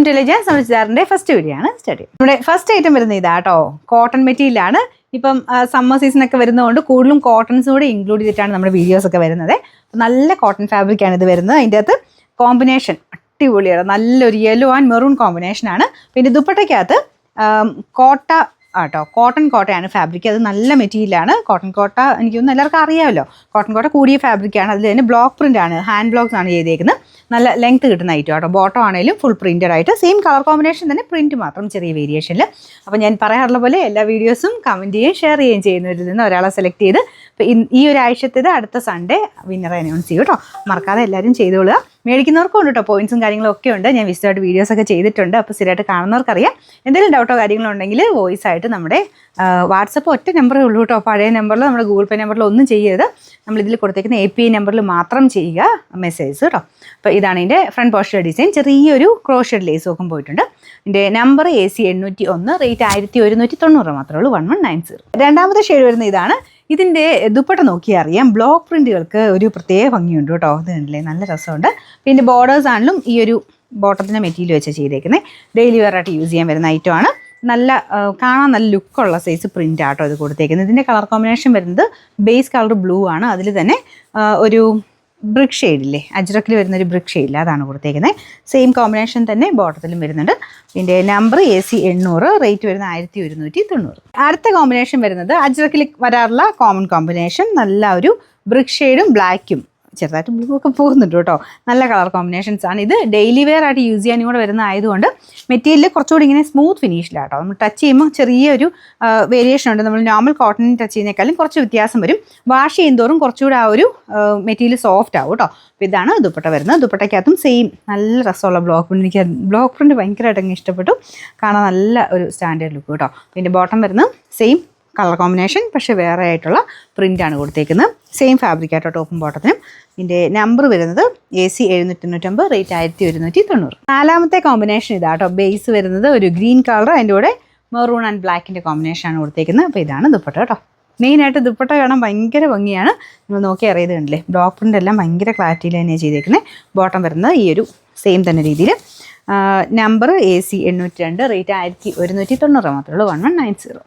Welcome to legends. നമ്മുടെ ചാനലിന്റെ first video ആണ് സ്റ്റഡി. നമ്മുടെ ഫസ്റ്റ് ഐറ്റം വരുന്നത് ഇതാട്ടോ, കോട്ടൺ മെറ്റീരിയലാണ്. ഇപ്പം സമ്മർ സീസൺ ഒക്കെ വരുന്നതുകൊണ്ട് കൂടുതലും കോട്ടൺസ് കൂടെ ഇൻക്ലൂഡ് ചെയ്തിട്ടാണ് നമ്മുടെ വീഡിയോസ് ഒക്കെ വരുന്നത്. നല്ല കോട്ടൺ ഫാബ്രിക് ആണ് ഇത് വരുന്നത്. അതിൻ്റെ അകത്ത് കോമ്പിനേഷൻ അടിപൊളിയാണ്, നല്ലൊരു യെല്ലോ ആൻഡ് മെറൂൺ കോമ്പിനേഷനാണ്. പിന്നെ ദുപ്പട്ടയ്ക്കകത്ത് കോട്ട ആട്ടോ, കോട്ടൺ കോട്ടയാണ് ഫാബ്രിക്. അത് നല്ല മെറ്റീരിയലാണ്. കോട്ടൺ കോട്ട എനിക്കൊന്നും എല്ലാവർക്കും അറിയാമല്ലോ. കോട്ടൺ കോട്ട കൂടിയ ഫാബ്രിക്കാണ്. അതിൽ തന്നെ ബ്ലോക്ക് പ്രിൻ്റ് ആണ്, ഹാൻഡ് ബ്ലോക്സ് ആണ് ചെയ്തേക്കുന്നത്. നല്ല ലെങ്ത് കിട്ടുന്ന ഐറ്റം ആട്ടോ. ബോട്ടം ആണെങ്കിലും ഫുൾ പ്രിൻറ്റഡ് ആയിട്ട് സെയിം കളർ കോമ്പിനേഷൻ തന്നെ, പ്രിൻറ്റ് മാത്രം ചെറിയ വേരിയേഷനിൽ. അപ്പോൾ ഞാൻ പറയാറുള്ള പോലെ എല്ലാ വീഡിയോസും കമൻറ്റ് ചെയ്യുകയും ഷെയർ ചെയ്യുകയും ചെയ്യുന്നവരിൽ നിന്ന് ഒരാളെ സെലക്ട് ചെയ്ത് ഈ ഒരാഴ്ചത്തേത് അടുത്ത സൺഡേ വിന്നറെ അനൗൺസ് ചെയ്യും കേട്ടോ. മറക്കാതെ എല്ലാവരും ചെയ്തോളുക. മേടിക്കുന്നവർക്കും ഉണ്ട് കേട്ടോ, പോയിൻറ്റ്സും കാര്യങ്ങളും ഒക്കെ ഉണ്ട്. ഞാൻ വിശദമായിട്ട് വീഡിയോസൊക്കെ ചെയ്തിട്ടുണ്ട്. അപ്പോൾ സ്ഥിരമായിട്ട് കാണുന്നവർക്കറിയാം. എന്തെങ്കിലും ഡൗട്ടോ കാര്യങ്ങളോ ഉണ്ടെങ്കിൽ വോയിസ് ആയിട്ട് നമ്മുടെ വാട്സപ്പ് ഒറ്റ നമ്പറേ ഉള്ളൂ കേട്ടോ. പഴയ നമ്പറിൽ നമ്മുടെ ഗൂഗിൾ പേ നമ്പറിൽ ഒന്നും ചെയ്യരുത്. നമ്മളിതിൽ കൊടുത്തേക്കുന്ന API നമ്പറിൽ മാത്രം ചെയ്യുക മെസ്സേജ് കേട്ടോ. അപ്പോൾ ഇതാണ് ഇതിൻ്റെ ഫ്രണ്ട് പോസ്റ്റർ ഡിസൈൻ. ചെറിയൊരു ക്രോഷഡ് ലേസ് ഒക്കെ പോയിട്ടുണ്ട്. ഇതിൻ്റെ നമ്പർ AC 801, റേറ്റ് 1190 മാത്രമേ ഉള്ളൂ, 1190. രണ്ടാമത്തെ ഷെയ്ഡ് വരുന്ന ഇതാണ്. ഇതിൻ്റെ ദുപ്പട്ട നോക്കിയാൽ അറിയാം, ബ്ലോക്ക് പ്രിൻറ്റുകൾക്ക് ഒരു പ്രത്യേക ഭംഗിയുണ്ട് കേട്ടോ. ഇത് കണ്ടില്ലേ, നല്ല രസമുണ്ട്. പിന്നെ ബോർഡേഴ്സ് ആണെങ്കിലും ഈ ഒരു ബോട്ടത്തിൻ്റെ മെറ്റീരിയൽ വെച്ച് ചെയ്തേക്കുന്നത്. ഡെയിലി വെയർ ആയിട്ട് യൂസ് ചെയ്യാൻ വരുന്ന ഐറ്റമാണ്. നല്ല കാണാൻ നല്ല ലുക്കുള്ള സൈസ് പ്രിൻ്റ് ആട്ടോ ഇത് കൊടുത്തേക്കുന്നത്. ഇതിൻ്റെ കളർ കോമ്പിനേഷൻ വരുന്നത് ബേസ് കളർ ബ്ലൂ ആണ്. അതിൽ തന്നെ ഒരു ബ്രിക്ക് ഷെയ്ഡില്ലേ, അജ്രക്കിൽ വരുന്നൊരു ബ്രിക്ക് ഷെയ്ഡില്ല, അതാണ് കൊടുത്തേക്കുന്നത്. സെയിം കോമ്പിനേഷൻ തന്നെ ബോട്ടത്തിലും വരുന്നുണ്ട്. ഇതിൻ്റെ നമ്പർ AC 800, റേറ്റ് വരുന്നത് 1190. അടുത്ത കോമ്പിനേഷൻ വരുന്നത് അജ്രക്കിൽ വരാറുള്ള കോമൺ കോമ്പിനേഷൻ, നല്ല ഒരു ബ്രിക്ക് ഷെയ്ഡും ബ്ലാക്കും, ചെറുതായിട്ട് ബ്ലൂ ഒക്കെ പോകുന്നുണ്ട് കേട്ടോ. നല്ല കളർ കോമ്പിനേഷൻസ് ആണ്. ഇത് ഡെയിലി വെയർ ആയിട്ട് യൂസ് ചെയ്യാനും കൂടെ വരുന്ന ആയതുകൊണ്ട് മെറ്റീരിയൽ കുറച്ചുകൂടി ഇങ്ങനെ സ്മൂത്ത് ഫിനിഷിലാട്ടോ. നമ്മൾ ടച്ച് ചെയ്യുമ്പോൾ ചെറിയൊരു വേരിയേഷൻ ഉണ്ട്. നമ്മൾ നോർമൽ കോട്ടണിൽ ടച്ച് ചെയ്യുന്നേക്കാളും കുറച്ച് വ്യത്യാസം വരും. വാഷ് ചെയ്യുന്നതോറും കുറച്ചുകൂടി ആ ഒരു മെറ്റീരിയൽ സോഫ്റ്റ് ആവും കേട്ടോ. അപ്പോൾ ഇതാണ് ദുപ്പട്ട വരുന്നത്. ദുപ്പട്ടയ്ക്കകത്തും സെയിം നല്ല രസമുള്ള ബ്ലോക്ക് പ്രിൻ്റ്. എനിക്ക് ബ്ലോക്ക് പ്രിൻ്റ് ഭയങ്കരമായിട്ട് അങ്ങ് ഇഷ്ടപ്പെട്ടു. കാണാൻ നല്ല ഒരു സ്റ്റാൻഡേർഡ് ലുക്ക് കേട്ടോ. പിന്നെ ബോട്ടം വരുന്നത് സെയിം കളർ കോമ്പിനേഷൻ, പക്ഷേ വേറെ ആയിട്ടുള്ള പ്രിൻ്റാണ് കൊടുത്തേക്കുന്നത്. സെയിം ഫാബ്രിക് ആയിട്ടോ ടോപ്പും ബോട്ടത്തിനും. ഇതിൻ്റെ നമ്പർ വരുന്നത് AC 790, റേറ്റ് 1190. നാലാമത്തെ കോമ്പിനേഷൻ ഇതാട്ടോ. ബേസ് വരുന്നത് ഒരു ഗ്രീൻ കളർ, അതിൻ്റെ കൂടെ മെറൂൺ ആൻഡ് ബ്ലാക്കിൻ്റെ കോമ്പിനേഷനാണ് കൊടുത്തേക്കുന്നത്. അപ്പോൾ ഇതാണ് ദുപ്പട്ട കേട്ടോ. മെയിനായിട്ട് ദുപ്പട്ട കാണാൻ ഭയങ്കര ഭംഗിയാണ്. നിങ്ങൾ നോക്കി അറിയത് കണ്ടില്ലേ, ബ്ലോക്ക് പ്രിൻ്റ് എല്ലാം ഭയങ്കര ക്ലാരിറ്റിയിൽ തന്നെയാണ് ചെയ്തേക്കുന്നത്. ബോട്ടം വരുന്നത് ഈ ഒരു സെയിം തന്നെ രീതിയിൽ. നമ്പർ AC 802, റേറ്റ് 1190 മാത്രമേ ഉള്ളൂ, 1190.